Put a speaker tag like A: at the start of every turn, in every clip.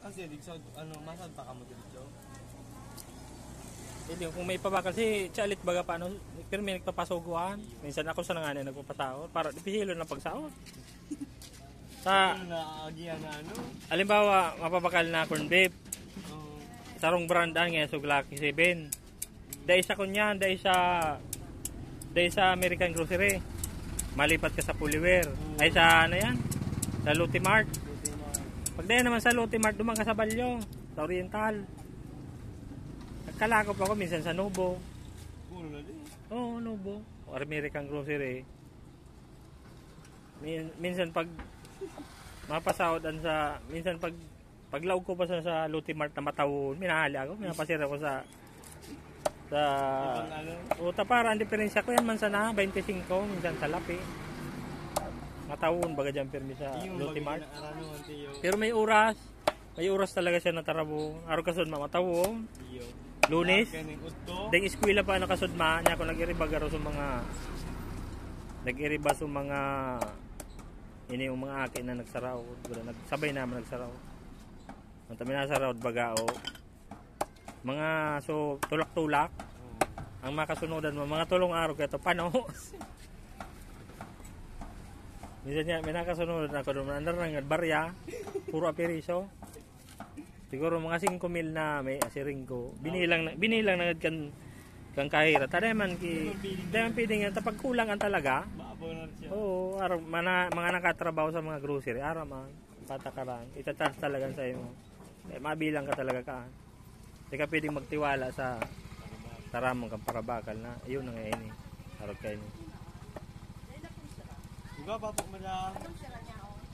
A: Kasi dito ano masad pa ka mo dito.
B: Hindi kung may pabakal si chalit baga paano pero may nagpapasuguan. Minsan ako sa nanganay nagpapasahod para dipihilo na pagsahod. Sa
A: Ano na agian na ano?
B: halimbawa mapabakal na corn beef.
A: Oh.
B: Sarong brandan nga suglaki 7. Dahil sa kunyan, dahil sa American Grocery. Malipat ka sa Puliwer. Ay sa ano yan? Sa Lutimart. Pag dahil naman sa Lutimart, dumang ka sa Balyo, sa Oriental. Nagkalakop ako minsan sa Nubo.
A: Puro na din.
B: Oo, Nubo. O American Grocery. Minsan pag mapasahodan sa, minsan paglaog ko pa sa Lutimart na matawon, minahali ako, minapasira ko sa uta para ang diferensya ko yan man sana 25 minsan sa lapi matawon baga dyan permi sa Lutimart pero may oras talaga siya na tarabo araw kasod matawon Lunes dahil eskwela pa nakasod ma niya ako nag-iriba garo sa mga ini yung mga akin na nagsaraw nagsabay naman nagsaraw ang tabi nasaraw bagao mga so tulak-tulak ang makasunodan mo mga tulong araw kaya ito panos minsan niya may nakasunodan ako doon andar ng barya puro apiriso siguro mga 5,000 na may asiring ko binilang na kang kahira tadaman daman pwedeng yan tapag kulang ang talaga oo araw mga nakatrabaho sa mga grocery araw man patakaran itatras talaga sa iyo mabilang ka talaga ka. Hindi ka pwedeng magtiwala sa taramong kang parabakal na yun ang ngayon harap kayo
A: Diba pa po mala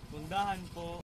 A: pundahan po